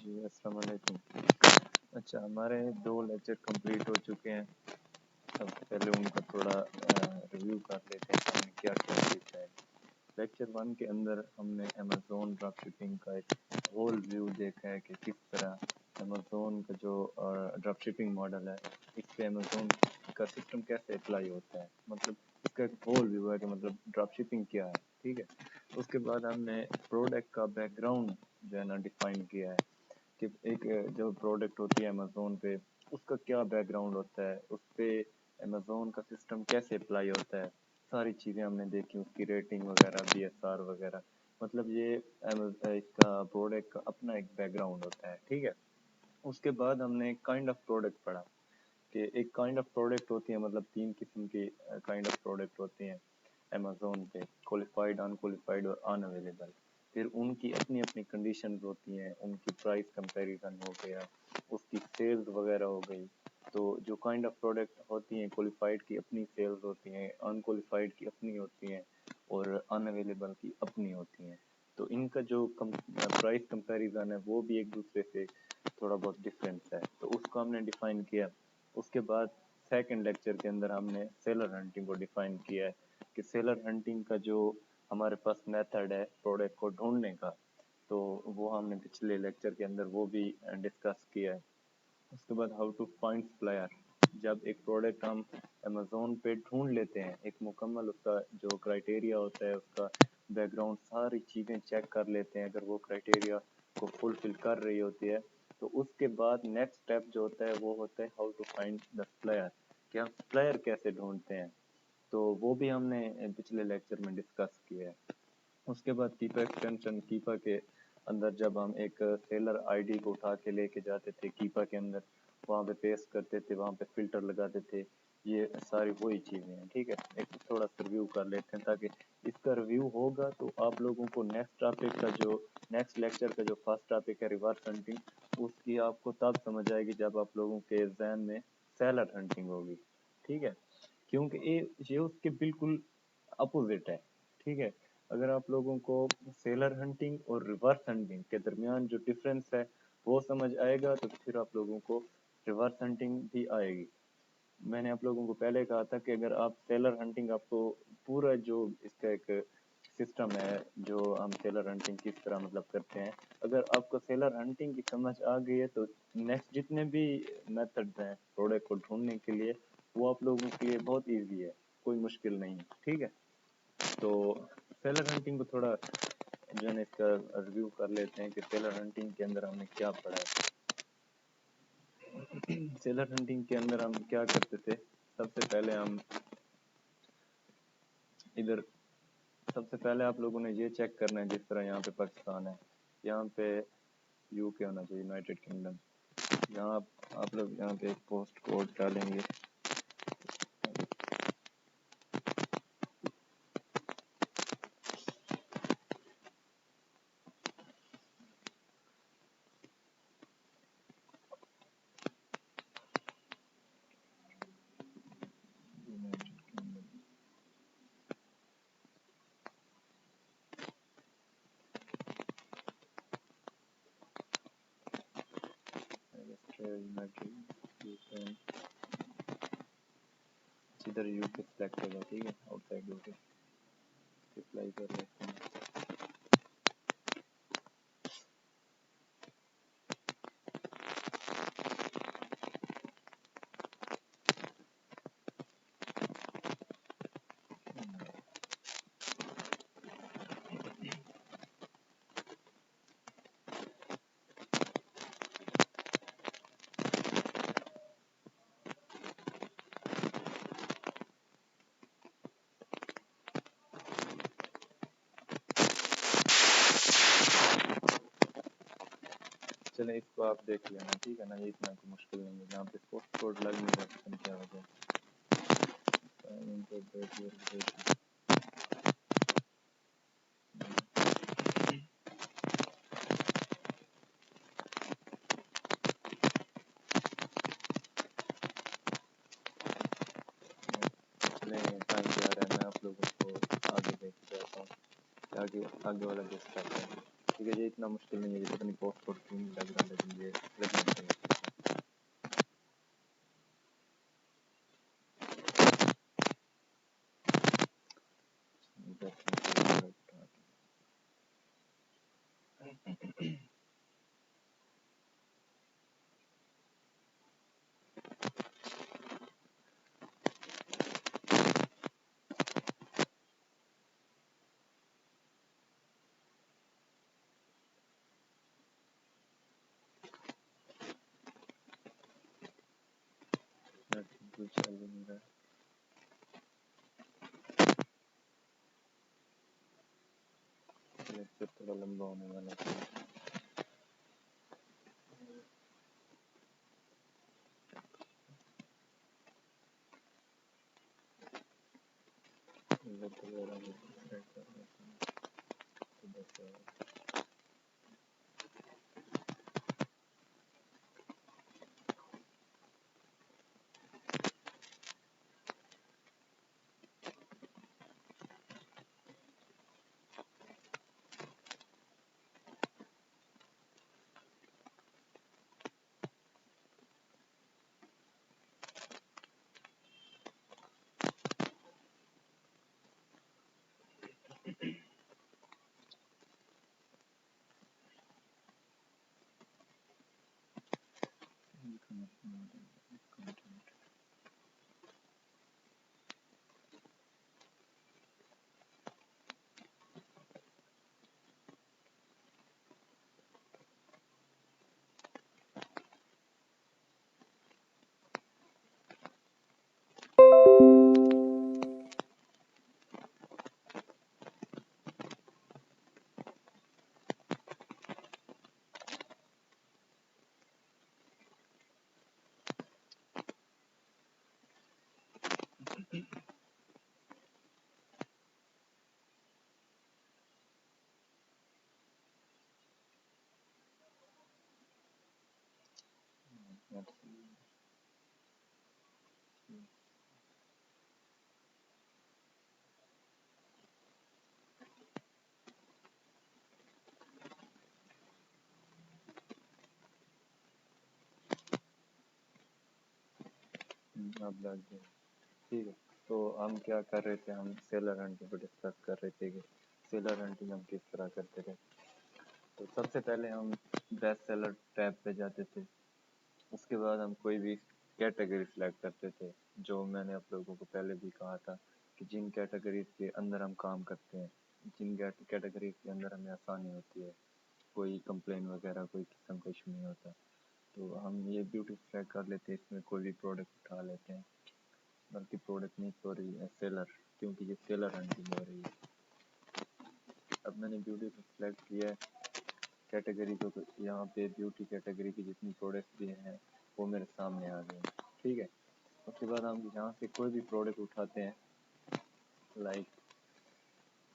जी अस्सलाम वालेकुम। अच्छा, हमारे 2 लेक्चर कंप्लीट हो चुके हैं। सबसे पहले उनका थोड़ा रिव्यू कर लेते हैं कि हमने क्या क्या सीखा है। लेक्चर 1 के अंदर हमने अमेज़ॉन ड्रॉप शिपिंग का एक होल व्यू देखा है कि किस तरह अमेज़ॉन का जो ड्रॉप शिपिंग मॉडल है, इस पे अमेज़ॉन का सिस्टम कैसे अप्लाई होता है, मतलब इसका एक होल व्यू है कि मतलब ड्रॉप शिपिंग क्या है। ठीक है, उसके बाद हमने प्रोडक्ट का बैकग्राउंड जो है ना डिफाइन किया है कि एक जो प्रोडक्ट होती है अमेज़ोन पे, उसका क्या बैकग्राउंड होता है, उस पर अमेज़ोन का सिस्टम कैसे अप्लाई होता है, सारी चीज़ें हमने देखी, उसकी रेटिंग वगैरह, BSR वगैरह। मतलब ये इसका प्रोडक्ट का अपना एक बैकग्राउंड होता है। ठीक है, उसके बाद हमने काइंड ऑफ प्रोडक्ट पढ़ा कि एक काइंड ऑफ प्रोडक्ट होती है, मतलब 3 किस्म की काइंड ऑफ प्रोडक्ट होती हैं अमेज़ोन पे, क्वालिफाइड, अनक्वालिफाइड और अनअवेलेबल। फिर उनकी अपनी अपनी कंडीशंस होती हैं, उनकी प्राइस कंपैरिजन हो गया, उसकी सेल्स वगैरह हो गई। तो जो काइंड ऑफ प्रोडक्ट होती हैं, क्वालिफाइड की अपनी सेल्स होती हैं, अनक्वालिफाइड की अपनी होती हैं और अनअवेलेबल की अपनी होती हैं। तो इनका जो प्राइस कंपैरिजन है वो भी एक दूसरे से थोड़ा बहुत डिफरेंस है, तो उसको हमने डिफाइन किया। उसके बाद सेकंड लेक्चर के अंदर हमने सेलर हंटिंग को डिफाइन किया है कि सेलर हंटिंग का जो हमारे पास मेथड है प्रोडक्ट को ढूंढने का, तो वो हमने पिछले लेक्चर के अंदर वो भी डिस्कस किया है। उसके बाद हाउ टू फाइंड सप्लायर, जब एक प्रोडक्ट हम अमेज़ोन पे ढूंढ लेते हैं, एक मुकम्मल उसका जो क्राइटेरिया होता है, उसका बैकग्राउंड, सारी चीज़ें चेक कर लेते हैं, अगर वो क्राइटेरिया को फुलफिल कर रही होती है, तो उसके बाद नेक्स्ट स्टेप जो होता है वो होता है how to find the supplier, कि हम सप्लायर कैसे ढूंढते हैं। तो वो भी हमने पिछले लेक्चर में डिस्कस किया है। उसके बाद कीपा एक्सटेंशन, कीपा के अंदर जब हम एक सेलर आईडी को उठा के लेके जाते थे कीपा के अंदर, वहाँ पे पेस्ट करते थे, वहाँ पे फिल्टर लगाते थे, ये सारी वही चीज़ें हैं। ठीक है, एक थोड़ा सा रिव्यू कर लेते हैं ताकि इसका रिव्यू होगा तो आप लोगों को नेक्स्ट टॉपिक का जो नेक्स्ट लेक्चर का जो फर्स्ट टॉपिक है रिवर्स हंटिंग, उसकी आपको तब समझ आएगी जब आप लोगों के जहन में सेलर हंटिंग होगी। ठीक है, क्योंकि ये उसके बिल्कुल अपोजिट है। ठीक है, अगर आप लोगों को सेलर हंटिंग और रिवर्स हंटिंग के दरमियान जो डिफरेंस है वो समझ आएगा तो फिर आप लोगों को रिवर्स हंटिंग भी आएगी। मैंने आप लोगों को पहले कहा था कि अगर आप सेलर हंटिंग, आपको पूरा जो इसका एक सिस्टम है, जो हम सेलर हंटिंग किस तरह मतलब करते हैं, अगर आपको सेलर हंटिंग की समझ आ गई है तो नेक्स्ट जितने भी मेथड्स हैं प्रोडक्ट को ढूंढने के लिए, वो आप लोगों के लिए बहुत ईजी है, कोई मुश्किल नहीं। ठीक है, तो सेलर हंटिंग को थोड़ा जो है इसका रिव्यू कर लेते हैं कि सेलर हंटिंग के अंदर हमने क्या पढ़ा है। सेलर हंटिंग के अंदर हम क्या करते थे, सबसे पहले हम इधर, सबसे पहले आप लोगों ने ये चेक करना है, जिस तरह यहाँ पे पाकिस्तान है, यहाँ पे यूके होना चाहिए, यूनाइटेड किंगडम। यहाँ आप लोग यहाँ पे पोस्ट कोड डालेंगे, इधर यूके सेलेक्ट होगा। ठीक है, आउटसाइड यूके अप्लाई कर लेते हैं। चले इसको आप देख लेना। ठीक है ना, ये इतना कोई मुश्किल नहीं है। यहाँ पे पोस्ट कोड लग नहीं रहा, क्या वजह नहीं टाइम जा रहा है। मैं आप लोगों को आगे देख जाता हूँ, आगे आगे वाला जो स्टेप है। ٹھیک ہے، یہ اتنا مشکل نہیں ہے، یہ اپنی پوسٹ کوڈ کیوں نہیں لگ رہا، لیکن یہ لگنا چاہیے. چل نہیں رہا، لیکچر تھوڑا لمبا ہونے والا ہے. اب لگ گیا. ٹھیک ہے، تو ہم کیا کر رہے تھے، ہم سیلر ہنٹنگ کو ڈسکس کر رہے تھے کہ سیلر ہنٹنگ ہم کس طرح کرتے تھے. تو سب سے پہلے ہم بیسٹ سیلر ٹیب پہ جاتے تھے. اس کے بعد ہم کوئی بھی کیٹیگری سلیکٹ کرتے تھے، جو میں نے آپ لوگوں کو پہلے بھی کہا تھا کہ جن کیٹیگریز کے اندر ہم کام کرتے ہیں، جن کیٹیگریز کے اندر ہمیں آسانی ہوتی ہے، کوئی کمپلین وغیرہ کوئی قسم کا ایشو نہیں ہوتا. تو ہم یہ بیوٹی سلیکٹ کر لیتے ہیں، اس میں کوئی بھی پروڈکٹ اٹھا لیتے ہیں، بلکہ پروڈکٹ نہیں سوری سیلر، کیونکہ یہ سیلر ہنٹنگ ہو رہی ہے. اب میں نے بیوٹی کو سلیکٹ کیا ہے کیٹیگری کو، تو یہاں پہ بیوٹی کیٹیگری کی جتنی پروڈکٹس بھی ہیں وہ میرے سامنے آ گئے. ٹھیک ہے، اس کے بعد ہم یہاں سے کوئی بھی پروڈکٹ اٹھاتے ہیں، لائک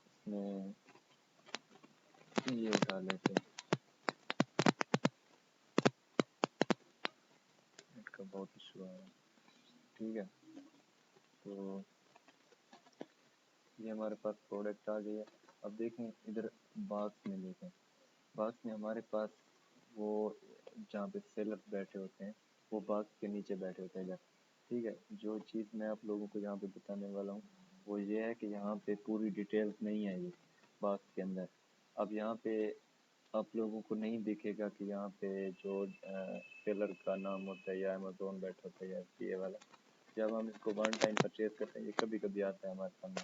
اس میں یہ اٹھا لیتے ہیں، نیٹ کا بہت ایشو آ رہا ہے. ٹھیک ہے، تو یہ ہمارے پاس پروڈکٹ آ گئی ہے. اب دیکھیں ادھر باکس میں، دیکھیں باکس میں ہمارے پاس وہ جہاں پہ سیلر بیٹھے ہوتے ہیں وہ باکس کے نیچے بیٹھے ہوتے ہیں ادھر. ٹھیک ہے، جو چیز میں آپ لوگوں کو یہاں پہ بتانے والا ہوں وہ یہ ہے کہ یہاں پہ پوری ڈیٹیلز نہیں ہے یہ باکس کے اندر. اب یہاں پہ آپ لوگوں کو نہیں دیکھے گا کہ یہاں پہ جو سیلر کا نام ہوتا ہے یا امیزون بیٹھا ہوتا ہے یا پی اے والا، جب ہم اس کو ون ٹائم پرچیز کرتے ہیں، یہ کبھی کبھی آتا ہے ہمارے سامنے.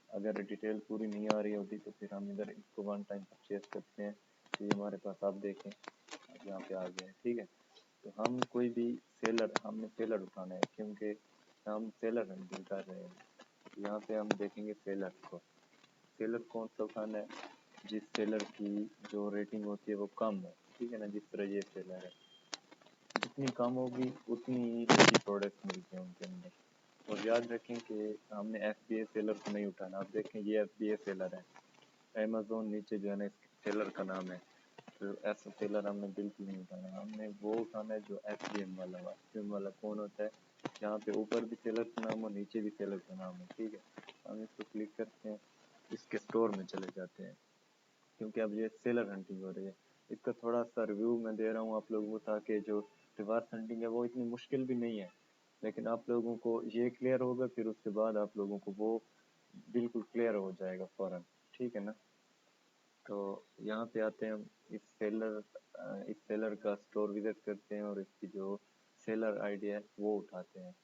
اگر ڈیٹیل پوری نہیں آ رہی ہوتی تو پھر ہم ادھر اس کو ون ٹائم پرچیز کرتے ہیں. تو یہ ہمارے پاس آپ دیکھیں اب یہاں پہ آ گیا ہے. ٹھیک ہے، تو ہم کوئی بھی سیلر، ہم نے سیلر اٹھانا ہے کیونکہ ہم سیلر ہنٹنگ کر رہے ہیں. یہاں پہ ہم دیکھیں گے سیلر کو. سیلر کون سا اٹھانا ہے؟ جس سیلر کی جو ریٹنگ ہوتی ہے وہ کم ہے. ٹھیک ہے نا، جس طرح یہ سیلر ہے، جتنی کم ہوگی اتنی ہی پروڈکٹ ملتے ہیں ان کے اندر. اور یاد رکھیں کہ ہم نے ایف بی اے سیلر کو نہیں اٹھانا. آپ دیکھیں یہ ایف بی اے سیلر ہے، امیزون نیچے جو ہے نا اس سیلر کا نام ہے. تو ایسا سیلر ہم نے بالکل نہیں اٹھانا. ہم نے وہ اٹھانا ہے جو ایف بی ایم والا. ایف بی ایم والا کون ہوتا ہے؟ جہاں پہ اوپر بھی سیلر کا نام ہو، نیچے بھی سیلر کا نام ہو. ٹھیک ہے، ہم اس کو کلک کرتے ہیں، اس کے اسٹور میں چلے جاتے ہیں. क्योंकि अब ये सेलर हंटिंग हो रही है। इसका थोड़ा सा रिव्यू मैं दे रहा हूँ आप लोगों को, ताकि जो रिवर्स हंटिंग है वो इतनी मुश्किल भी नहीं है, लेकिन आप लोगों को ये क्लियर होगा, फिर उसके बाद आप लोगों को वो बिल्कुल क्लियर हो जाएगा फौरन, ठीक है ना। तो यहाँ पे आते हैं हम, इस सेलर का स्टोर विजिट करते हैं और इसकी जो सेलर आईडी है वो उठाते हैं।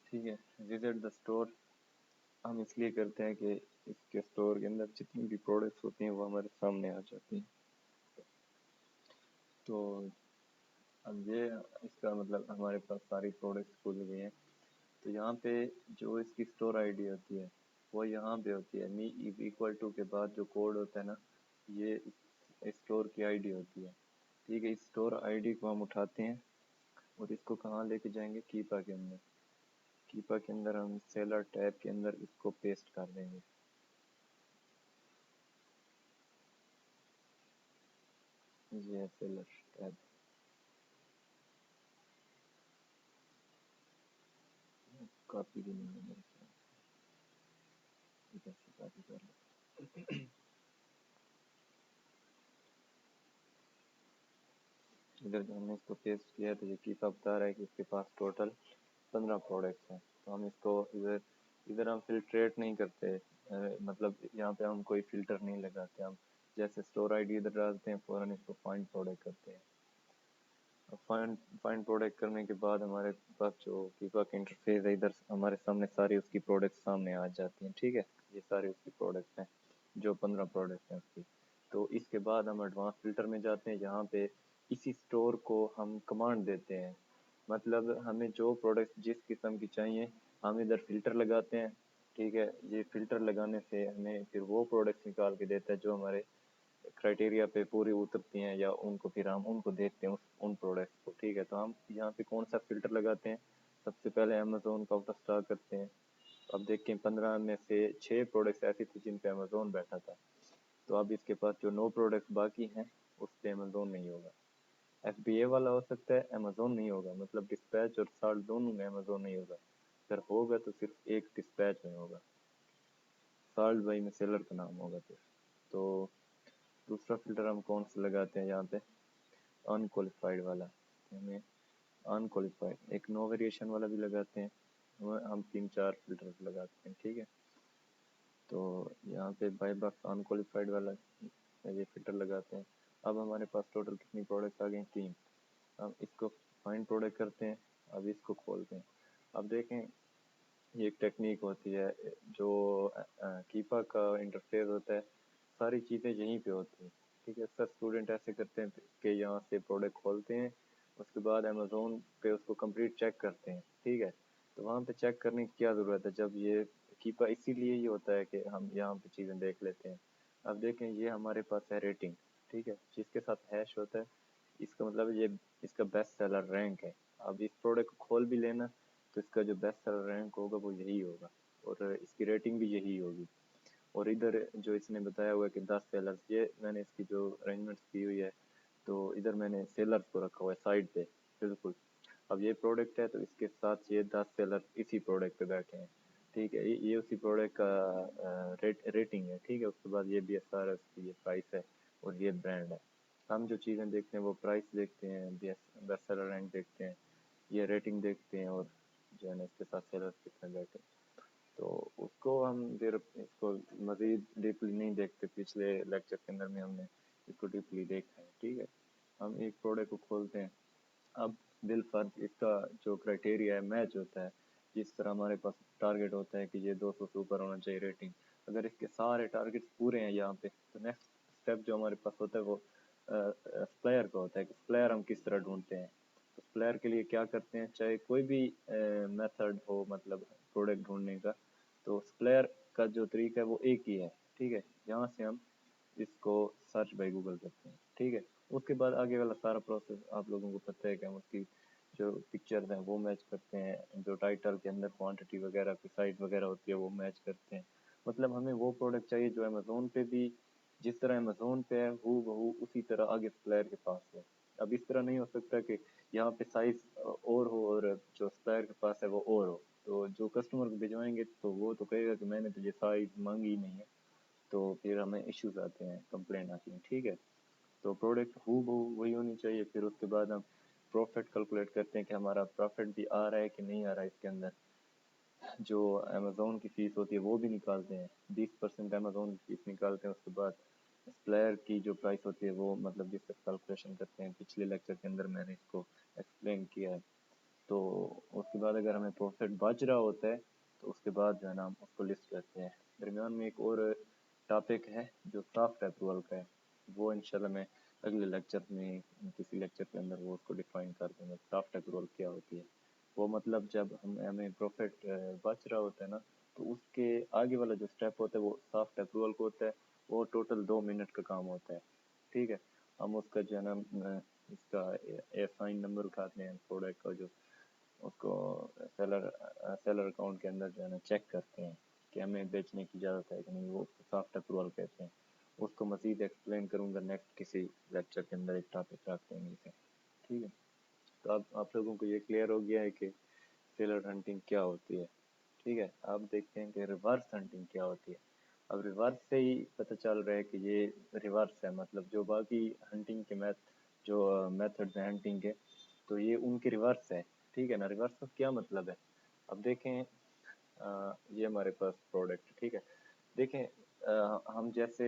ठीक है, विजिट द स्टोर हम इसलिए करते हैं कि इसके स्टोर के अंदर जितनी भी प्रोडक्ट्स होती हैं वो हमारे सामने आ जाती हैं। तो अब ये इसका मतलब हमारे पास सारी प्रोडक्ट्स खुल गई हैं। तो यहाँ पे जो इसकी स्टोर आईडी होती है वो यहाँ पे होती है, मी इज इक्वल टू के बाद जो कोड होता है ना, ये स्टोर की आईडी होती है। ठीक है, इस स्टोर आईडी को हम उठाते हैं और इसको कहाँ लेके जाएंगे, कीपा के अंदर। कीपा के अंदर हम सेलर टैब के अंदर इसको पेस्ट कर देंगे। ये सेलर टैब कॉपी भी नहीं है मेरे ख्याल से, इधर से कॉपी कर लो। इधर जो हमने इसको पेस्ट किया है तो ये कीपा बता रहा है कि इसके पास टोटल 15 प्रोडक्ट्स हैं। तो हम इसको इधर इधर हम फिल्ट्रेट नहीं करते, मतलब यहाँ पे हम कोई फिल्टर नहीं लगाते। हम जैसे स्टोर आईडी इधर डालते हैं फ़ौरन इसको फाइंड प्रोडक्ट करते हैं। फाइंड फाइंड प्रोडक्ट करने के बाद हमारे पास जो कीपा का इंटरफेस है, इधर हमारे सामने सारी उसकी प्रोडक्ट्स सामने आ जाती हैं। ठीक है, ये सारी उसकी प्रोडक्ट्स हैं, जो 15 प्रोडक्ट्स हैं उसकी। तो इसके बाद हम एडवांस फिल्टर में जाते हैं। यहाँ पे इसी स्टोर को हम कमांड देते हैं, मतलब हमें जो प्रोडक्ट जिस किस्म की चाहिए हम इधर फिल्टर लगाते हैं। ठीक है, ये फिल्टर लगाने से हमें फिर वो प्रोडक्ट्स निकाल के देता है जो हमारे क्राइटेरिया पे पूरी उतरती हैं, या उनको फिर हम उनको देखते हैं उन प्रोडक्ट्स को। ठीक है, तो हम यहाँ पे कौन सा फिल्टर लगाते हैं, सबसे पहले अमेजोन का आउट ऑफ स्टॉक करते हैं। अब देखें 15 में से 6 प्रोडक्ट्स ऐसी थी जिन पे अमेजोन बैठा था, तो अब इसके पास जो 9 प्रोडक्ट्स बाकी हैं उस पे अमेजोन नहीं होगा। FBA वाला हो सकता है, अमेजोन नहीं होगा, मतलब डिस्पैच और साल्ट दोनों में अमेजोन नहीं होगा। अगर होगा तो सिर्फ एक डिस्पैच में होगा, साल्ट भाई में सेलर का नाम होगा फिर। तो दूसरा फिल्टर हम कौन सा लगाते हैं यहाँ पे, अनक्वालिफाइड वाला। हमें अनक्वालिफाइड एक नो वेरिएशन वाला भी लगाते हैं, हम 3-4 फिल्टर लगाते हैं। ठीक है, तो यहाँ पे बाई बॉक्स अनक्वालिफाइड वाला ये फिल्टर लगाते हैं। अब हमारे पास टोटल कितनी प्रोडक्ट आ गई, 3। हम इसको फाइंड प्रोडक्ट करते हैं, अब इसको खोलते हैं। अब देखें ये एक टेक्निक होती है, जो कीपा का इंटरफेस होता है, सारी चीज़ें यहीं पे होती हैं। ठीक है, अक्सर स्टूडेंट ऐसे करते हैं कि यहाँ से प्रोडक्ट खोलते हैं, उसके बाद अमेज़ोन पे उसको कंप्लीट चेक करते हैं। ठीक है, तो वहाँ पे चेक करने की क्या ज़रूरत है, जब ये कीपा इसीलिए ही होता है कि हम यहाँ पे चीज़ें देख लेते हैं। अब देखें ये हमारे पास है रेटिंग। ठीक है, जिसके साथ हैश होता है इसका मतलब ये इसका बेस्ट सेलर रैंक है। अब इस प्रोडक्ट को खोल भी लेना तो इसका जो बेस्ट सेलर रैंक होगा वो यही होगा, और इसकी रेटिंग भी यही होगी। और इधर जो इसने बताया हुआ है कि 10 सेलर्स, ये मैंने इसकी जो अरेंजमेंट्स की हुई है तो इधर मैंने सेलर्स को रखा हुआ है साइड पे, बिल्कुल। अब ये प्रोडक्ट है तो इसके साथ ये 10 सेलर इसी प्रोडक्ट पे बैठे हैं। ठीक है, ये उसी प्रोडक्ट का रेटिंग है। ठीक है, उसके बाद ये BSR है, उसकी ये प्राइस है, और ये ब्रांड है। हम जो चीज़ें देखते हैं वो प्राइस देखते हैं, बेस्ट सेलर रैंक देखते हैं, ये रेटिंग देखते हैं, और जो है ना इसके साथ सेलर्स कितने बैठे। तो उसको हम फिर इसको मज़ीद डीपली नहीं देखते, पिछले लेक्चर के अंदर में हमने इसको डीपली देखा है। ठीक है, हम एक प्रोडक्ट को खोलते हैं। अब बिलफर्ज इसका जो क्राइटेरिया है मैच होता है, जिस तरह हमारे पास टारगेट होता है कि ये 200 से ऊपर होना चाहिए रेटिंग, अगर इसके सारे टारगेट्स पूरे हैं यहाँ पे, तो नेक्स्ट स्टेप जो हमारे पास होता है वो सप्लायर का होता है कि सप्लायर हम किस तरह ढूंढते हैं। तो सप्लायर के लिए क्या करते हैं, चाहे कोई भी मेथड हो, मतलब प्रोडक्ट ढूंढने का, तो सप्लायर का जो तरीका है वो एक ही है। ठीक है, यहाँ से हम इसको सर्च बाय गूगल करते हैं। ठीक है, उसके बाद आगे वाला सारा प्रोसेस आप लोगों को पता है कि हम उसकी जो पिक्चर्स हैं वो मैच करते हैं, जो टाइटल के अंदर क्वांटिटी वगैरह की साइट वगैरह होती है वो मैच करते हैं। मतलब हमें वो प्रोडक्ट चाहिए जो अमेज़ोन पे भी जिस तरह अमेज़ोन पे है हू बहू उसी तरह आगे सप्लायर के पास हो। अब इस तरह नहीं हो सकता कि यहाँ पे साइज और हो और जो सप्लायर के पास है वो और हो, तो जो कस्टमर को भिजवाएंगे तो वो तो कहेगा कि मैंने तो ये साइज मांगी ही नहीं है, तो फिर हमें इश्यूज आते हैं, कंप्लेंट आती है। ठीक है, तो प्रोडक्ट हूबहू वही होनी चाहिए। फिर उसके बाद हम प्रॉफिट कैलकुलेट करते हैं कि हमारा प्रॉफिट भी आ रहा है कि नहीं आ रहा है। इसके अंदर जो अमेज़ोन की फ़ीस होती है वो भी निकालते हैं, 20% अमेज़ोन की फ़ीस निकालते हैं। उसके बाद सप्लायर की जो प्राइस होती है वो मतलब जिस पर कैलकुलेशन करते हैं, पिछले लेक्चर के अंदर मैंने इसको एक्सप्लेन किया है। तो उसके बाद अगर हमें प्रॉफिट बच रहा होता है तो उसके बाद जो है ना हम उसको लिस्ट करते हैं। दरमियान में एक और टॉपिक है जो सॉफ्ट अप्रूवल का है, वो इंशाल्लाह मैं अगले लेक्चर में किसी लेक्चर के अंदर वो उसको डिफाइन कर दूंगा, सॉफ्ट अप्रूवल क्या होती है। वो मतलब जब हमें प्रॉफिट बच रहा होता है ना, तो उसके आगे वाला जो स्टेप होता है वो सॉफ्ट अप्रूवल को होता है। वो टोटल 2 मिनट का काम होता है। ठीक है, हम उसका जो है ना इसका साइन नंबर उठाते हैं प्रोडक्ट का, जो उसको सेलर अकाउंट के अंदर जो है ना चेक करते हैं कि हमें बेचने की इजाज़त है कि नहीं, वो सॉफ्ट अप्रूवल कहते हैं। उसको मज़ीद एक्सप्लेन करूँगा नेक्स्ट किसी लेक्चर के अंदर, एक टॉपिक रख देंगे इसे। ठीक है, तो अब आप लोगों को ये क्लियर हो गया है कि सेलर हंटिंग क्या होती है। ठीक है, अब देखते हैं कि रिवर्स हंटिंग क्या होती है। अब रिवर्स से ही पता चल रहा है कि ये रिवर्स है, मतलब जो बाकी हंटिंग के जो मेथड्स हैं हंटिंग के, तो ये उनके रिवर्स है। ठीक है ना, रिवर्स का क्या मतलब है। अब देखें, ये हमारे पास प्रोडक्ट, ठीक है, देखें हम जैसे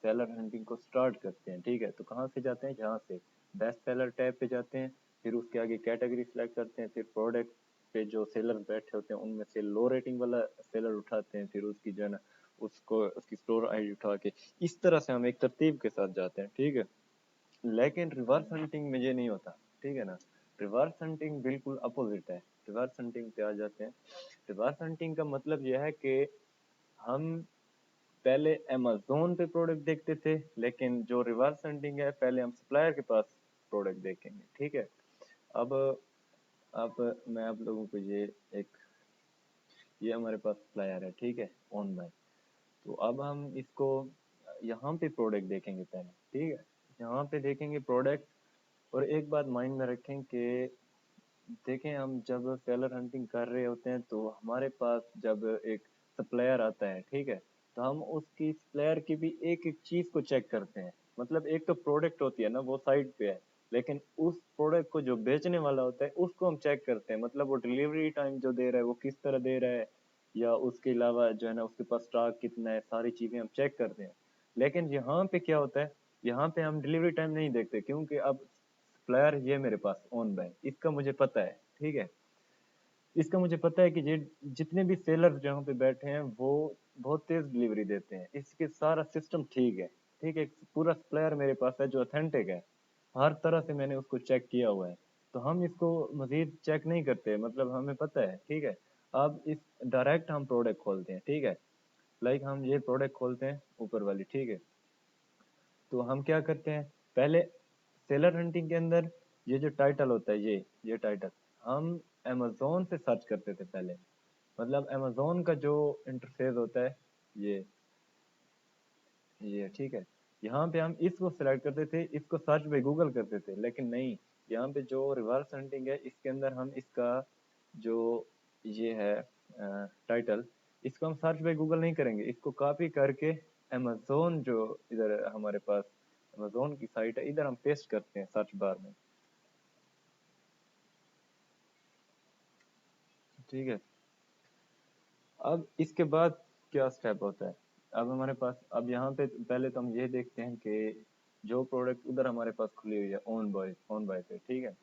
सेलर हंटिंग को स्टार्ट करते हैं, ठीक है, तो कहाँ से जाते हैं, जहाँ से बेस्ट सेलर टैब पे जाते हैं, फिर उसके आगे कैटेगरी सेलेक्ट करते हैं, फिर प्रोडक्ट पे जो सेलर बैठे होते हैं उनमें से लो रेटिंग वाला सेलर उठाते हैं, फिर उसकी जो है ना उसको उसकी स्टोर आईडी उठा के, इस तरह से हम एक तरतीब के साथ जाते हैं। ठीक है, लेकिन रिवर्स हंटिंग में ये नहीं होता। ठीक है ना, रिवर्स हंटिंग बिल्कुल अपोजिट है। रिवर्स हंटिंग पे आ जाते हैं। रिवर्स हंटिंग का मतलब यह है कि हम पहले अमेज़ोन पे प्रोडक्ट देखते थे, लेकिन जो रिवर्स हंटिंग है पहले हम सप्लायर के पास प्रोडक्ट देखेंगे। ठीक है, अब मैं आप लोगों को ये हमारे पास सप्लायर है, ठीक है, ओन बाय। तो अब हम इसको यहाँ पे प्रोडक्ट देखेंगे पहले। ठीक है, यहाँ पे देखेंगे प्रोडक्ट। और एक बात माइंड में रखें कि देखें, हम जब सेलर हंटिंग कर रहे होते हैं तो हमारे पास जब एक सप्लायर आता है, ठीक है, तो हम उसकी सप्लायर की भी एक एक चीज को चेक करते हैं। मतलब एक तो प्रोडक्ट होती है ना वो साइड पे है, लेकिन उस प्रोडक्ट को जो बेचने वाला होता है उसको हम चेक करते हैं। मतलब वो डिलीवरी टाइम जो दे रहा है वो किस तरह दे रहा है, या उसके अलावा जो है ना उसके पास स्टॉक कितना है, सारी चीजें हम चेक करते हैं। लेकिन यहाँ पे क्या होता है, यहाँ पे हम डिलीवरी टाइम नहीं देखते, क्योंकि अब सप्लायर ये मेरे पास ओन बाय, इसका मुझे पता है। ठीक है, इसका मुझे पता है कि ये जितने भी सेलर जहाँ पे बैठे हैं वो बहुत तेज डिलीवरी देते हैं, इसके सारा सिस्टम ठीक है। ठीक है, पूरा सप्लायर मेरे पास है जो ऑथेंटिक है, हर तरह से मैंने उसको चेक किया हुआ है। तो हम इसको मजीद चेक नहीं करते, मतलब हमें पता है। ठीक है, अब इस डायरेक्ट हम प्रोडक्ट खोलते हैं। ठीक है, लाइक हम ये प्रोडक्ट खोलते हैं ऊपर वाली। ठीक है, तो हम क्या करते हैं, पहले सेलर हंटिंग के अंदर ये जो टाइटल होता है, ये टाइटल हम अमेजोन से सर्च करते थे पहले। मतलब अमेजोन का जो इंटरफेस होता है ये ठीक है, यहाँ पे हम इसको सिलेक्ट करते थे, इसको सर्च पे गूगल करते थे। लेकिन नहीं, यहाँ पे जो रिवर्स हंटिंग है इसके अंदर हम इसका जो ये है टाइटल, इसको हम सर्च पे गूगल नहीं करेंगे, इसको कॉपी करके अमेजोन जो इधर हमारे पास अमेजोन की साइट है इधर हम पेस्ट करते हैं सर्च बार में। ठीक है, अब इसके बाद क्या स्टेप होता है, अब हमारे पास अब यहाँ पे पहले तो हम ये देखते हैं कि जो प्रोडक्ट उधर हमारे पास खुली हुई है ऑन बाय पे। ठीक है,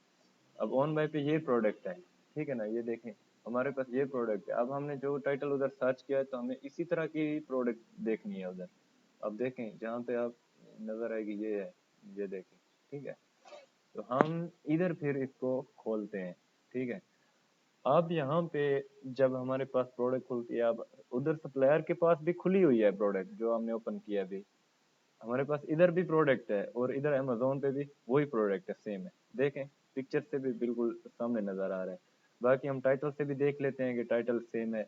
अब ऑन बाय पे ये प्रोडक्ट है। ठीक है ना, ये देखें हमारे पास ये प्रोडक्ट है। अब हमने जो टाइटल उधर सर्च किया है तो हमें इसी तरह की प्रोडक्ट देखनी है उधर। अब देखें जहाँ पे आप नजर आएगी ये है, ये देखें। ठीक है, तो हम इधर फिर इसको खोलते हैं। ठीक है, अब यहाँ पे जब हमारे पास प्रोडक्ट खुलती है, अब उधर सप्लायर के पास भी खुली हुई है प्रोडक्ट जो हमने ओपन किया अभी, हमारे पास इधर भी प्रोडक्ट है और इधर अमेजोन पे भी वही प्रोडक्ट है, सेम है। देखें पिक्चर से भी बिल्कुल सामने नजर आ रहा है। बाकी हम टाइटल से भी देख लेते हैं कि टाइटल सेम है।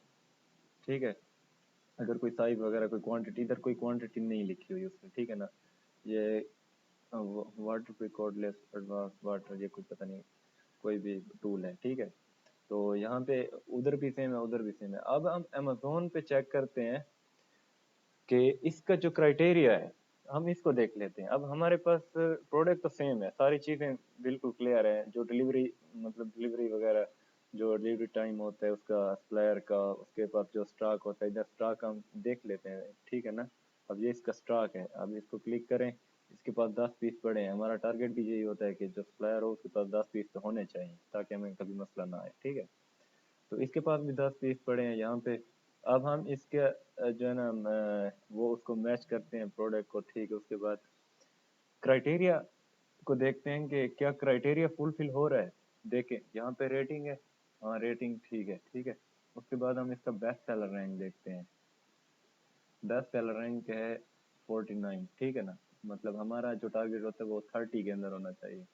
ठीक है, अगर कोई साइज वगैरह कोई क्वांटिटी, इधर कोई क्वांटिटी नहीं लिखी हुई उसमें। ठीक है ना, ये वाटर पे कॉर्डलेस एडवांस वाटर, ये कोई पता नहीं कोई भी टूल है। ठीक है, तो यहाँ पे उधर भी सेम है, उधर भी सेम है। अब हम अमेजोन पे चेक करते हैं कि इसका जो क्राइटेरिया है, हम इसको देख लेते हैं। अब हमारे पास प्रोडक्ट तो सेम है, सारी चीज़ें बिल्कुल क्लियर है, जो डिलीवरी मतलब डिलीवरी वगैरह, जो डिलीवरी टाइम होता है उसका, सप्लायर का, उसके पास जो स्टॉक होता है, इधर स्टॉक हम देख लेते हैं, ठीक है ना। अब ये इसका स्टॉक है, अब इसको क्लिक करें, इसके पास 10 पीस पड़े हैं। हमारा टारगेट भी यही होता है कि जो सप्लायर हो उसके पास 10 पीस तो होने चाहिए, ताकि हमें कभी मसला ना आए, ठीक है। तो इसके पास भी 10 पीस पड़े हैं यहाँ पे। अब हम इसके जो है ना वो उसको मैच करते हैं प्रोडक्ट को, ठीक है। उसके बाद क्राइटेरिया को देखते हैं कि क्या क्राइटेरिया फुलफिल हो रहा है। देखें यहाँ पे रेटिंग है, हाँ रेटिंग ठीक है, ठीक है। उसके बाद हम इसका बेस्ट सेलर रैंक देखते हैं। बेस्ट सेलर रैंक है 49, ठीक है ना। मतलब हमारा जो टारगेट होता है वो 30 के अंदर होना चाहिए।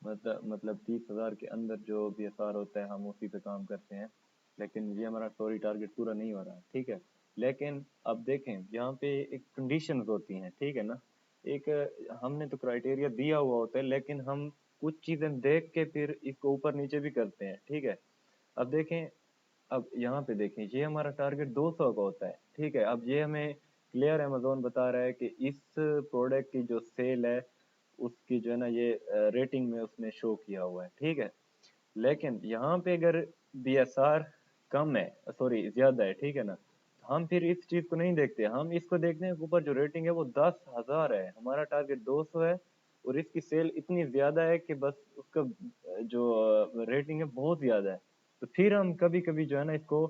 मतलब 30,000 के अंदर जो भी एसआर होता है हम उसी पे काम करते हैं। लेकिन ये हमारा सॉरी टारगेट पूरा नहीं हो रहा है, ठीक है। लेकिन अब देखें यहाँ पे एक कंडीशंस होती हैं, ठीक है ना। एक हमने तो क्राइटेरिया दिया हुआ होता है, लेकिन हम कुछ चीज़ें देख के फिर इसको ऊपर नीचे भी करते हैं, ठीक है। अब देखें, अब यहाँ पे देखें, ये हमारा टारगेट 200 का होता है, ठीक है। अब ये हमें क्लियर अमेजोन बता रहा है कि इस प्रोडक्ट की जो सेल है उसकी जो है ना ये रेटिंग में उसने शो किया हुआ है, ठीक है। लेकिन यहाँ पे अगर बीएसआर कम है, सॉरी ज्यादा है, ठीक है ना, तो हम फिर इस चीज को नहीं देखते, हम इसको देखते हैं ऊपर जो रेटिंग है वो 10,000 है, हमारा टारगेट 200 है, और इसकी सेल इतनी ज्यादा है कि बस उसका जो रेटिंग है बहुत ज्यादा है। तो फिर हम कभी कभी जो है ना इसको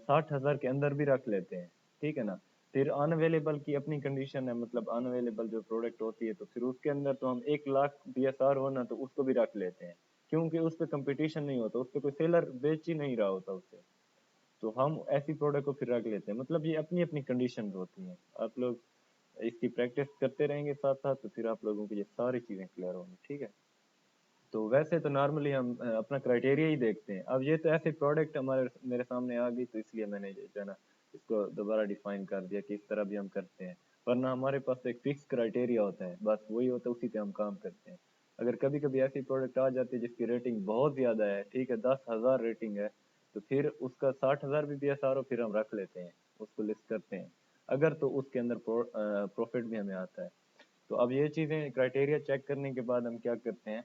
60,000 के अंदर भी रख लेते हैं, ठीक है ना। फिर अनअवेलेबल की अपनी कंडीशन है, मतलब अनअवेलेबल जो प्रोडक्ट होती है तो फिर उसके अंदर तो हम 1 लाख बीएसआर हो ना तो उसको भी रख लेते हैं, क्योंकि उस पर कंपटीशन नहीं होता, उस पर कोई सेलर बेच ही नहीं रहा होता उससे। तो हम ऐसी प्रोडक्ट को फिर रख लेते हैं। मतलब ये अपनी अपनी कंडीशन होती हैं। आप लोग इसकी प्रैक्टिस करते रहेंगे साथ साथ, तो फिर आप लोगों को ये सारी चीज़ें क्लियर होंगी, ठीक है। तो वैसे तो नॉर्मली हम अपना क्राइटेरिया ही देखते हैं। अब ये तो ऐसे प्रोडक्ट हमारे मेरे सामने आ गई, तो इसलिए मैंने जो है ना इसको दोबारा डिफाइन कर दिया कि इस तरह भी हम करते हैं। वरना हमारे पास एक फिक्स क्राइटेरिया होता है, बस वही होता है, उसी पे हम काम करते हैं। अगर कभी कभी ऐसी प्रोडक्ट आ जाती है जिसकी रेटिंग बहुत ज़्यादा है, ठीक है, 10,000 रेटिंग है, तो फिर उसका 60,000 भी BSR हो फिर हम रख लेते हैं, उसको लिस्ट करते हैं। अगर तो उसके अंदर प्रॉफिट भी हमें आता है। तो अब ये चीज़ें क्राइटेरिया चेक करने के बाद हम क्या करते हैं,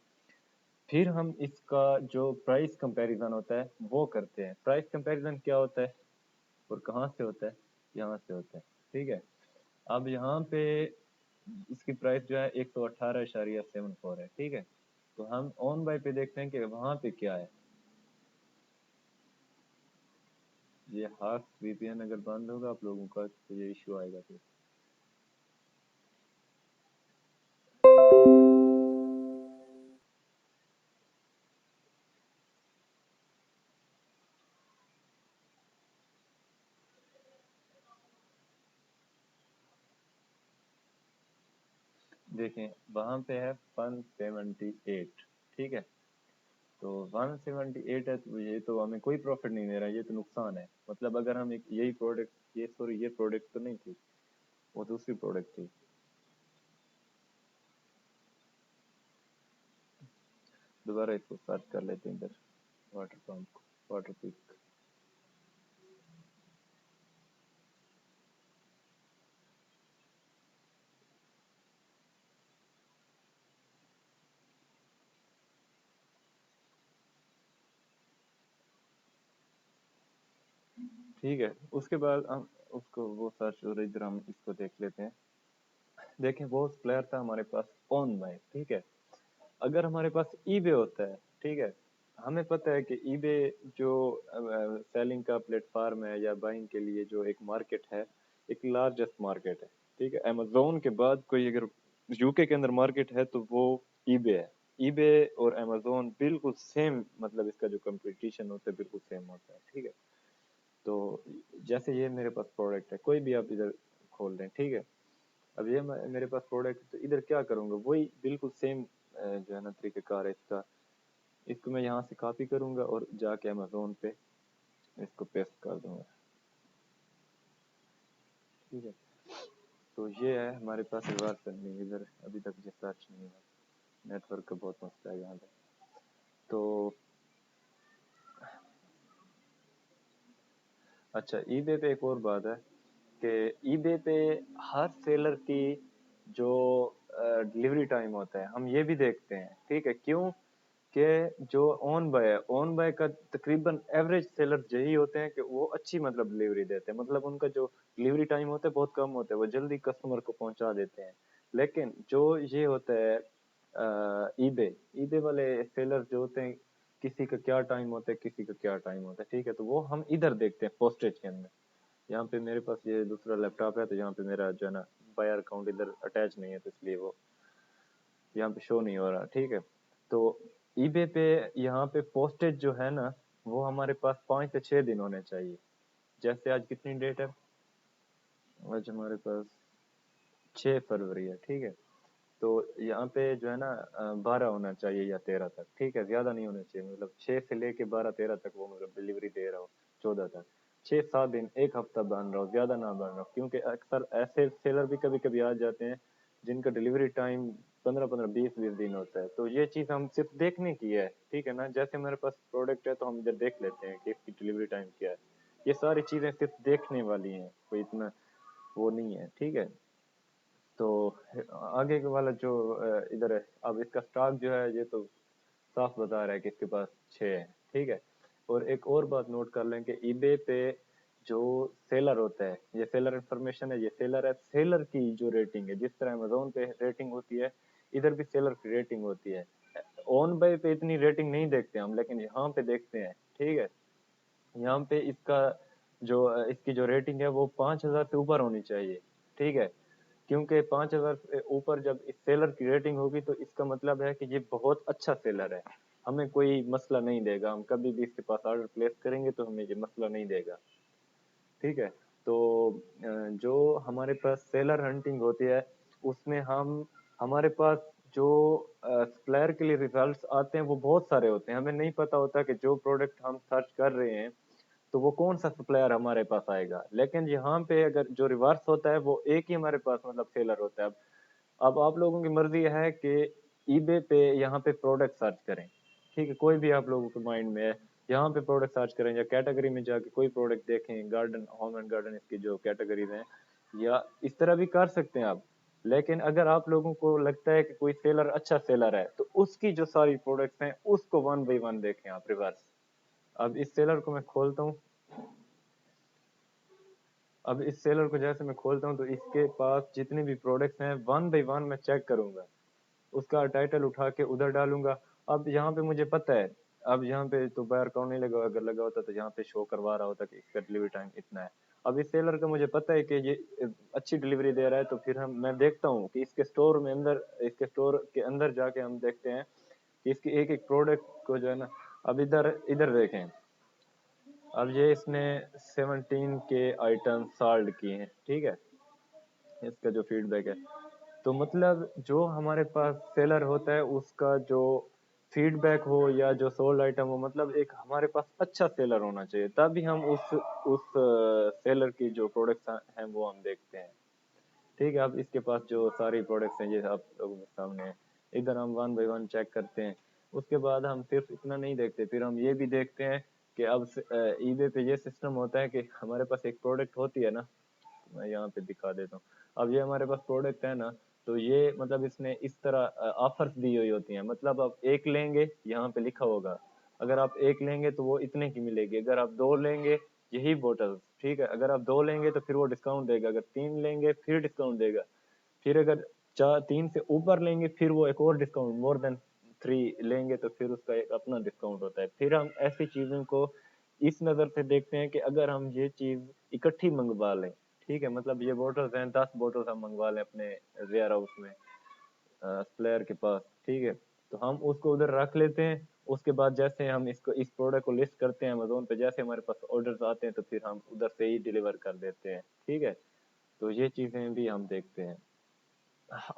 फिर हम इसका जो प्राइस कंपैरिजन होता है वो करते हैं। प्राइस कंपैरिजन क्या होता है और कहाँ से होता है, यहाँ से होता है, ठीक है। अब यहाँ पे इसकी प्राइस जो है 118.74 है, ठीक है। तो हम ऑन बाय पे देखते हैं कि वहाँ पे क्या है। ये हाफ VPN अगर बंद होगा आप लोगों का तो ये इशू आएगा फिर। देखें वहाँ पे है 178, ठीक है। तो 178 है, तो ये तो हमें कोई प्रॉफिट नहीं दे रहा है, ये तो नुकसान है। मतलब अगर हम एक यही प्रोडक्ट, ये सॉरी ये प्रोडक्ट तो नहीं थी, वो दूसरी प्रोडक्ट थी। दोबारा इसको सर्च कर लेते हैं इधर, वाटर पंप, वाटर पिक। ठीक है, उसके बाद हम उसको वो सर्च, और इधर हम इसको देख लेते हैं। देखें वो प्लेयर था हमारे पास ऑन बाय, ठीक है। अगर हमारे पास ईबे होता है, ठीक है, हमें पता है कि ईबे जो सेलिंग का प्लेटफॉर्म है या बाइंग के लिए जो एक मार्केट है, एक लार्जेस्ट मार्केट है, ठीक है। अमेजोन के बाद कोई अगर यूके के अंदर मार्केट है तो वो ईबे है। ईबे और अमेजोन बिल्कुल सेम, मतलब इसका जो कंपटीशन होता है बिल्कुल सेम होता है, ठीक है। तो जैसे ये मेरे पास प्रोडक्ट है, कोई भी आप इधर खोल दें, ठीक है। अब ये मेरे पास प्रोडक्ट, तो इधर क्या करूँगा, वही बिल्कुल सेम जो है ना तरीक़ेकार है इसका। इसको मैं यहाँ से कॉपी करूँगा और जाके अमेजोन पे इसको पेस्ट कर दूँगा, ठीक है। तो ये है हमारे पास रिवर्स सेंडिंग, इधर अभी तक ये सर्च नहीं हुआ, नेटवर्क का बहुत मसला है यहाँ पे। तो अच्छा, ईबे पे एक और बात है कि ईबे पे हर सेलर की जो डिलीवरी टाइम होता है हम ये भी देखते हैं, ठीक है? क्यों कि जो ओन बाय का तकरीबन एवरेज सेलर यही होते हैं कि वो अच्छी मतलब डिलीवरी देते हैं, मतलब उनका जो डिलीवरी टाइम होता है बहुत कम होता है, वो जल्दी कस्टमर को पहुंचा देते हैं। लेकिन जो ये होता है ईबे ईबे वाले सेलर जो होते हैं, किसी का क्या टाइम होता है, किसी का क्या टाइम होता है, ठीक है? तो वो हम इधर देखते हैं पोस्टेज के अंदर। यहाँ पे मेरे पास ये दूसरा लैपटॉप है, तो यहाँ पे मेरा जो है ना बायर अकाउंट इधर अटैच नहीं है, तो इसलिए वो यहाँ पे शो नहीं हो रहा, ठीक है? तो ईबे पे यहाँ पे पोस्टेज जो है ना, वो हमारे पास 5 से 6 दिन होने चाहिए। जैसे आज कितनी डेट है? आज हमारे पास 6 फरवरी है, ठीक है? तो यहाँ पे जो है ना 12 होना चाहिए या 13 तक, ठीक है? ज्यादा नहीं होना चाहिए, मतलब 6 से लेके 12 13 तक वो मतलब डिलीवरी दे रहा हो, 14 तक। 6 7 दिन, एक हफ्ता बन रहा हो, ज्यादा ना बन रहा हो, क्योंकि अक्सर ऐसे सेलर भी कभी कभी आ जाते हैं जिनका डिलीवरी टाइम 15 15 20 20 दिन होता है। तो ये चीज हम सिर्फ देखने की है, ठीक है ना? जैसे मेरे पास प्रोडक्ट है तो हम इधर देख लेते हैं कि इसकी डिलीवरी टाइम क्या है। ये सारी चीजें सिर्फ देखने वाली हैं, कोई इतना वो नहीं है, ठीक है? तो आगे के वाला जो इधर है, अब इसका स्टॉक जो है ये तो साफ बता रहा है कि इसके पास 6 है, ठीक है? और एक और बात नोट कर लें कि ईबे पे जो सेलर होता है, ये सेलर इंफॉर्मेशन है, ये सेलर है, सेलर की जो रेटिंग है, जिस तरह अमेजोन पे रेटिंग होती है, इधर भी सेलर की रेटिंग होती है। ऑन बाय पे इतनी रेटिंग नहीं देखते हम, लेकिन यहाँ पे देखते हैं, ठीक है? यहाँ पे इसका जो इसकी जो रेटिंग है वो 5,000 से ऊपर होनी चाहिए, ठीक है? क्योंकि 5,000 से ऊपर जब इस सेलर की रेटिंग होगी तो इसका मतलब है कि ये बहुत अच्छा सेलर है, हमें कोई मसला नहीं देगा, हम कभी भी इसके पास ऑर्डर प्लेस करेंगे तो हमें ये मसला नहीं देगा, ठीक है? तो जो हमारे पास सेलर हंटिंग होती है, उसमें हम हमारे पास जो सप्लायर के लिए रिजल्ट्स आते हैं वो बहुत सारे होते हैं, हमें नहीं पता होता कि जो प्रोडक्ट हम सर्च कर रहे हैं तो वो कौन सा सप्लायर हमारे पास आएगा। लेकिन यहाँ पे अगर जो रिवर्स होता है वो एक ही हमारे पास मतलब सेलर होता है। अब आप लोगों की मर्जी है कि ईबे पे यहाँ पे प्रोडक्ट सर्च करें, ठीक है? कोई भी आप लोगों के माइंड में है, यहाँ पे प्रोडक्ट सर्च करें या कैटेगरी में जाके कोई प्रोडक्ट देखें, गार्डन होम एंड गार्डन इसकी जो कैटेगरीज हैं, या इस तरह भी कर सकते हैं आप। लेकिन अगर आप लोगों को लगता है कि कोई सेलर अच्छा सेलर है तो उसकी जो सारी प्रोडक्ट्स हैं उसको वन बाई वन देखें आप, रिवर्स। अब इस सेलर को मैं खोलता हूँ, अब इस सेलर को जैसे मैं खोलता हूँ तो इसके पास जितने भी प्रोडक्ट्स हैं वन बाई वन मैं चेक करूंगा, उसका टाइटल उठा के उधर डालूंगा। अब यहाँ पे मुझे पता है, अब यहाँ पे तो बायर अकाउंट नहीं लगा, अगर लगा होता तो यहाँ पे शो करवा रहा होता कि इसका डिलीवरी टाइम इतना है। अब इस सेलर का मुझे पता है कि ये अच्छी डिलीवरी दे रहा है, तो फिर हम मैं देखता हूँ कि इसके स्टोर में अंदर, इसके स्टोर के अंदर जाके हम देखते हैं कि इसकी एक एक प्रोडक्ट को जो है ना, अब इधर इधर देखें, अब ये इसने 17 के आइटम सॉल्व किए हैं, ठीक है? इसका जो फीडबैक है, तो मतलब जो हमारे पास सेलर होता है उसका जो फीडबैक हो या जो सोल्ड आइटम हो, मतलब एक हमारे पास अच्छा सेलर होना चाहिए, तभी हम उस सेलर की जो प्रोडक्ट्स हैं वो हम देखते हैं, ठीक है? अब इसके पास जो सारी प्रोडक्ट्स हैं ये आप लोगों के सामने है, इधर हम वन बाई वन चेक करते हैं। उसके बाद हम सिर्फ इतना नहीं देखते, फिर हम ये भी देखते हैं कि अब ईबे पे ये सिस्टम होता है कि हमारे पास एक प्रोडक्ट होती है ना, मैं यहाँ पे दिखा देता हूँ। अब ये हमारे पास प्रोडक्ट है ना, तो ये मतलब इसने इस तरह ऑफर्स दी हुई होती हैं, मतलब आप एक लेंगे, यहाँ पे लिखा होगा, अगर आप एक लेंगे तो वो इतने की मिलेगी, अगर आप दो लेंगे यही बोतल, ठीक है? अगर आप दो लेंगे तो फिर वो डिस्काउंट देगा, अगर तीन लेंगे फिर डिस्काउंट देगा, फिर अगर चार तीन से ऊपर लेंगे फिर वो एक और डिस्काउंट, मोर देन 3 लेंगे तो फिर उसका एक अपना डिस्काउंट होता है। फिर हम ऐसी चीजों को इस नज़र से देखते हैं कि अगर हम ये चीज इकट्ठी मंगवा लें, ठीक है? मतलब ये बोतल्स हैं, 10 बोतल हम मंगवा लें अपने वेयर हाउस में, सप्लायर के पास, ठीक है? तो हम उसको उधर रख लेते हैं। उसके बाद जैसे हम इसको इस प्रोडक्ट को लिस्ट करते हैं अमेजोन पे, जैसे हमारे पास ऑर्डर्स आते हैं तो फिर हम उधर से ही डिलीवर कर देते हैं, ठीक है? तो ये चीजें भी हम देखते हैं।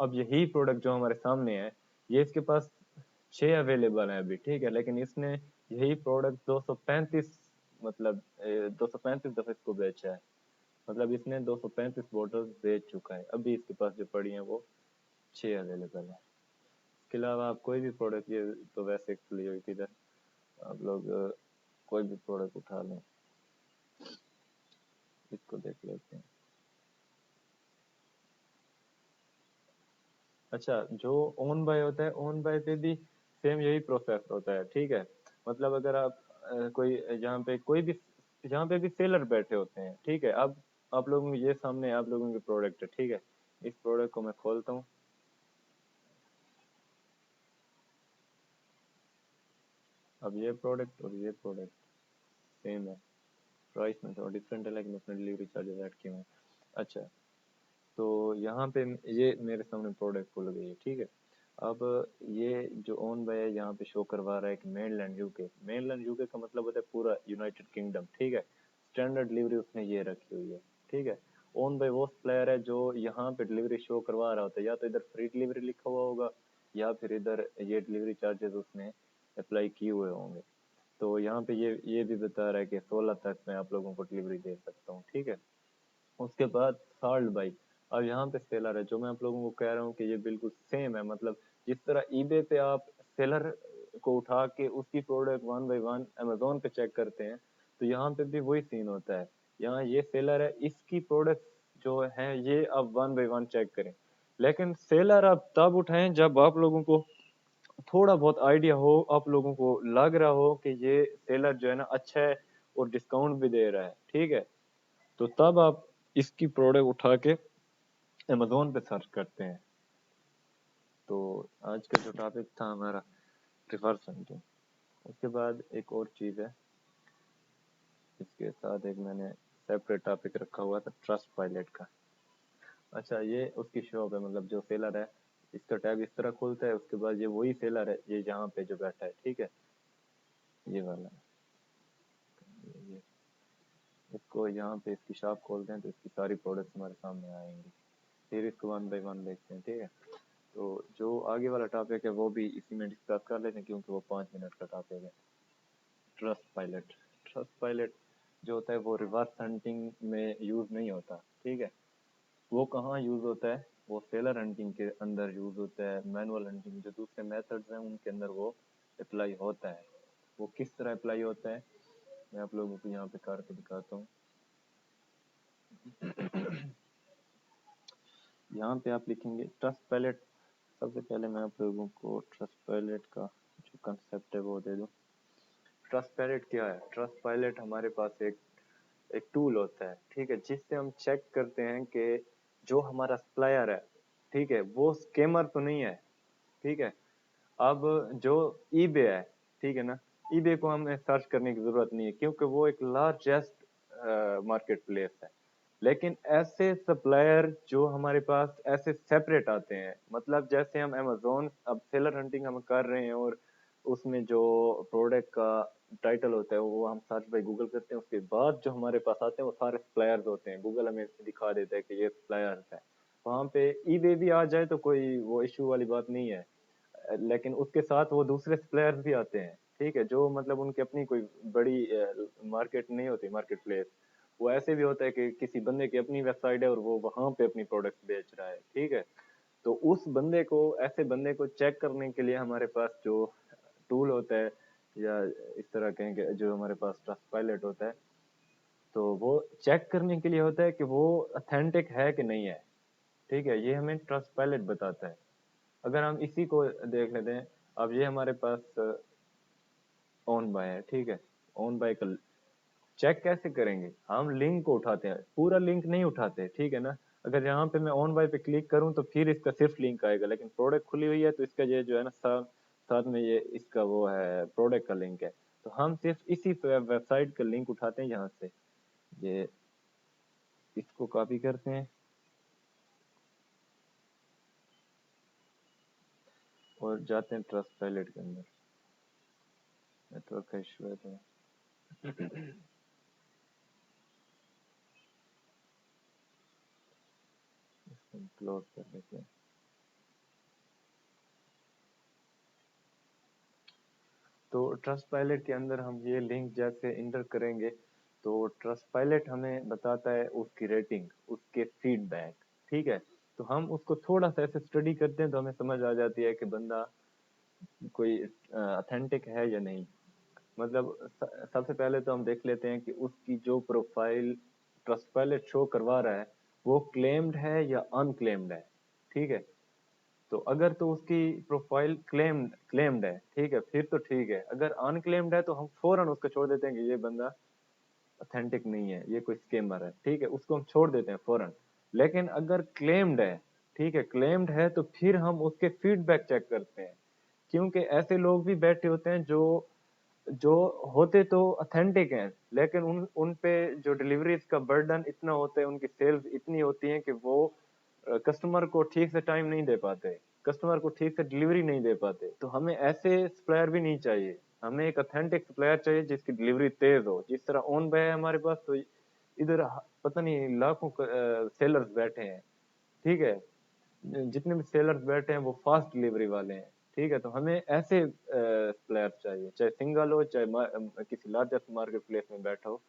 अब यही प्रोडक्ट जो हमारे सामने है, ये इसके पास 6 अवेलेबल है अभी, ठीक है? लेकिन इसने यही प्रोडक्ट 235, मतलब 235 दफे इसको बेचा है, मतलब इसने 235 बोतल बेच चुका है। अभी इसके पास जो पड़ी है वो 6 अवेलेबल है। इसके अलावा आप कोई भी प्रोडक्ट, ये तो वैसे खुली हुई थी इधर, आप लोग कोई भी प्रोडक्ट उठा लें। इसको देख लेते हैं। अच्छा, जो ओन बाय होता है, ओन बाय पे भी सेम यही प्रोसेस होता है, ठीक है। मतलब अगर आप कोई जहाँ पे कोई भी, जहाँ पे भी सेलर बैठे होते हैं, ठीक है। अब आप लोगों को ये सामने आप लोगों के प्रोडक्ट है, ठीक है। इस प्रोडक्ट को मैं खोलता हूँ। अब ये प्रोडक्ट और ये प्रोडक्ट सेम है, प्राइस में थोड़ा डिफरेंट है, लेकिन उसमें डिलीवरी चार्जेस ऐड किए हुए हैं। अच्छा, तो यहाँ पे ये मेरे सामने प्रोडक्ट खुल गई है, ठीक है। अब ये जो ओन बाय है यहाँ पे शो करवा रहा है कि मेनलैंड यूके, मेनलैंड यूके का मतलब होता है पूरा यूनाइटेड किंगडम, ठीक है। स्टैंडर्ड डिलीवरी उसने ये रखी हुई है, ठीक है। ओन बाय वो सप्लायर है जो यहाँ पे डिलीवरी शो करवा रहा होता है, या तो इधर फ्री डिलीवरी लिखा हुआ होगा, या फिर इधर ये डिलीवरी चार्जेस उसने अप्लाई किए हुए होंगे। तो यहाँ पे ये भी बता रहा है कि 16 तक मैं आप लोगों को डिलीवरी दे सकता हूँ, ठीक है। उसके बाद सॉल्ड बाई। अब यहाँ पे सेलर है, जो मैं आप लोगों को कह रहा हूँ कि ये बिल्कुल सेम है। मतलब जिस तरह ईबे पे आप सेलर को उठा के उसकी product one by one Amazon पे चेक करते हैं, तो यहाँ पे भी वही सीन होता है। यहाँ ये सेलर है, इसकी प्रोडक्ट जो है ये आप वन बाई वन चेक करें। लेकिन सेलर आप तब उठाएं जब आप लोगों को थोड़ा बहुत आइडिया हो, आप लोगों को लग रहा हो कि ये सेलर जो है ना अच्छा है और डिस्काउंट भी दे रहा है, ठीक है। तो तब आप इसकी प्रोडक्ट उठा के अमेजोन पे सर्च करते हैं। तो आज का जो टॉपिक था हमारा रिवर्स हंटिंग। उसके बाद एक और चीज़ है, इसके साथ एक मैंने सेपरेट टॉपिक रखा हुआ था ट्रस्ट पायलट का। अच्छा, ये उसकी शॉप है, मतलब जो सेलर है इसका टैब इस तरह खुलता है, उसके बाद ये वही सेलर है, ये जहाँ पे जो बैठा है, ठीक है, ये वाला। ये इसको यहाँ पे इसकी शॉप खोलते हैं तो इसकी सारी प्रोडक्ट्स हमारे सामने आएंगी। फिर इसको वन बाई वन देखते हैं, ठीक है। तो जो आगे वाला टॉपिक है वो भी इसी में डिस्कस कर लेते हैं, क्योंकि वो 5 मिनट का टॉपिक है। ट्रस्ट पायलट, ट्रस्ट पायलट जो होता है वो रिवर्स हंटिंग में यूज़ नहीं होता, ठीक है। वो कहाँ यूज़ होता है, वो सेलर हंटिंग के अंदर यूज़ होता है। मैनुअल हंटिंग जो दूसरे मेथड्स हैं उनके अंदर वो अप्लाई होता है। वो किस तरह अप्लाई होता है मैं आप लोगों को यहाँ पे करके दिखाता हूँ। यहाँ पे आप लिखेंगे ट्रस्ट पायलट। सबसे पहले मैं आप लोगों को ट्रस्ट पायलट का जो कंसेप्ट है वो दे दूँ। ट्रस्ट पायलट क्या है? ट्रस्ट पायलट हमारे पास एक एक टूल होता है, ठीक है, जिससे हम चेक करते हैं कि जो हमारा सप्लायर है, ठीक है, वो स्कैमर तो नहीं है, ठीक है। अब जो ईबे है, ठीक है ना, ईबे को हमें सर्च करने की जरूरत नहीं है, क्योंकि वो एक लार्जेस्ट मार्केट प्लेस है। लेकिन ऐसे सप्लायर जो हमारे पास ऐसे सेपरेट आते हैं, मतलब जैसे हम अमेजोन अब सेलर हंटिंग हम कर रहे हैं, और उसमें जो प्रोडक्ट का टाइटल होता है वो हम सर्च बाय गूगल करते हैं, उसके बाद जो हमारे पास आते हैं वो सारे सप्लायर्स होते हैं, गूगल हमें दिखा देता है कि ये सप्लायर्स है। वहाँ पे ईबे भी आ जाए तो कोई वो इशू वाली बात नहीं है। लेकिन उसके साथ वो दूसरे सप्लायर्स भी आते हैं, ठीक है, जो मतलब उनकी अपनी कोई बड़ी मार्केट नहीं होती, मार्केट प्लेस। वो ऐसे भी होता है कि किसी बंदे की अपनी वेबसाइट है और वो वहां पे अपनी प्रोडक्ट बेच रहा है, ठीक है। तो उस बंदे को, ऐसे बंदे को चेक करने के लिए हमारे पास जो टूल होता है, या इस तरह कहेंगे जो हमारे पास ट्रस्ट पायलट होता है, तो वो चेक करने के लिए होता है कि वो ऑथेंटिक है कि नहीं है, ठीक है। ये हमें ट्रस्ट पायलट बताता है। अगर हम इसी को देख लेते हैं, अब ये हमारे पास ऑन बाय है, ठीक है। ऑन बाय का चेक कैसे करेंगे? हम लिंक को उठाते हैं, पूरा लिंक नहीं उठाते, ठीक है ना। अगर यहाँ पे मैं ऑन बाय पे क्लिक करूँ तो फिर इसका सिर्फ लिंक आएगा, लेकिन प्रोडक्ट खुली हुई है तो इसका ये जो है ना साथ साथ में ये इसका वो है प्रोडक्ट का लिंक है। तो हम सिर्फ इसी वेबसाइट का लिंक उठाते हैं यहाँ से, ये इसको कॉपी करते हैं और जाते हैं ट्रस्ट पायलट के अंदर। नेटवर्क का इशू है तो क्लोज कर देते हैं। तो ट्रस्ट पायलट के अंदर हम ये लिंक जैसे इंटर करेंगे तो ट्रस्ट पायलट हमें बताता है उसकी रेटिंग, उसके फीडबैक, ठीक है। तो हम उसको थोड़ा सा ऐसे स्टडी करते हैं तो हमें समझ आ जाती है कि बंदा कोई ऑथेंटिक है या नहीं। मतलब सबसे पहले तो हम देख लेते हैं कि उसकी जो प्रोफाइल ट्रस्ट पायलट शो करवा रहा है वो क्लेम्ड है या अनक्लेम्ड है, ठीक है। तो अगर तो उसकी प्रोफाइल क्लेम्ड है, ठीक है, फिर तो ठीक है। अगर अनक्लेम्ड है तो हम फौरन उसको छोड़ देते हैं कि ये बंदा ऑथेंटिक नहीं है, ये कोई स्कैमर है, ठीक है, उसको हम छोड़ देते हैं फौरन। लेकिन अगर क्लेम्ड है, ठीक है, क्लेम्ड है तो फिर हम उसके फीडबैक चेक करते हैं, क्योंकि ऐसे लोग भी बैठे होते हैं जो जो होते तो ऑथेंटिक हैं, लेकिन उन पे जो डिलीवरीज का बर्डन इतना होता है, उनकी सेल्स इतनी होती हैं कि वो कस्टमर को ठीक से टाइम नहीं दे पाते, कस्टमर को ठीक से डिलीवरी नहीं दे पाते। तो हमें ऐसे सप्लायर भी नहीं चाहिए, हमें एक ऑथेंटिक सप्लायर चाहिए जिसकी डिलीवरी तेज हो। जिस तरह ओन बाय है हमारे पास, तो इधर पता नहीं लाखों सेलर्स बैठे हैं, ठीक है, जितने भी सेलर्स बैठे हैं वो फास्ट डिलीवरी वाले हैं, ठीक है। तो हमें ऐसे प्लेयर चाहिए, चाहे सिंगल हो चाहे किसी लार्जेस्ट मार्केट प्लेस में बैठा हो,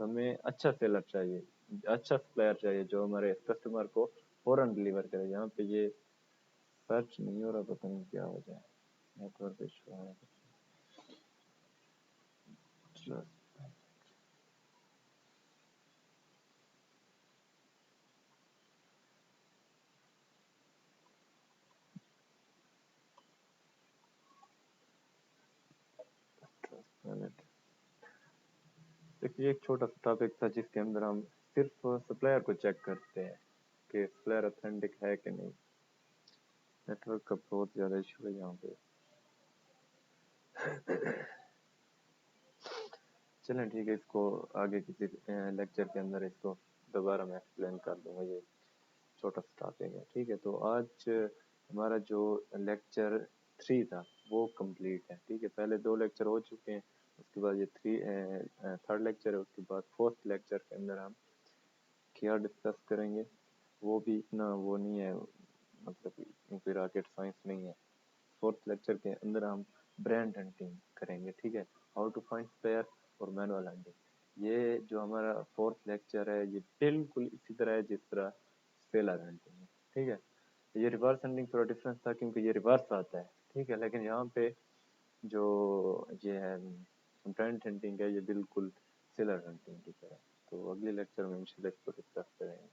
तो हमें अच्छा सेलर चाहिए, अच्छा प्लेयर चाहिए जो हमारे कस्टमर को फौरन डिलीवर करे। यहाँ पे ये सर्च नहीं हो रहा, पता नहीं क्या हो जाए, नेटवर्क इशू है। देखिए एक छोटा सा टॉपिक था जिसके अंदर हम सिर्फ सप्लायर को चेक करते हैं कि सप्लायर ऑथेंटिक है कि नहीं। नेटवर्क का बहुत ज़्यादा इशू है यहाँ पे। चलें ठीक है, इसको आगे किसी लेक्चर के अंदर इसको दोबारा मैं एक्सप्लेन कर दूंगा, ये छोटा सा टॉपिक है, ठीक है। तो आज हमारा जो लेक्चर 3 था वो कंप्लीट है, ठीक है। पहले 2 लेक्चर हो चुके हैं, उसके बाद ये थर्ड लेक्चर है, उसके बाद फोर्थ लेक्चर के अंदर हम क्या डिस्कस करेंगे वो भी इतना वो नहीं है, मतलब कोई रॉकेट साइंस नहीं है। फोर्थ लेक्चर के अंदर हम ब्रांड हंटिंग करेंगे, ठीक है, हाउ टू फाइंड स्पेयर और मैनुअल हंटिंग। ये जो हमारा फोर्थ लेक्चर है ये बिल्कुल इसी तरह है जिस तरह सेलर हंटिंग है, ठीक है। ये रिवर्स हंटिंग थोड़ा डिफरेंस था क्योंकि ये रिवर्स आता है, ठीक है, लेकिन यहाँ पे जो ये है ब्रांड हंटिंग है ये बिल्कुल सेलर हंटिंग की तरह। तो अगले लेक्चर में इंशाल्लाह इसको डिस्कस करेंगे।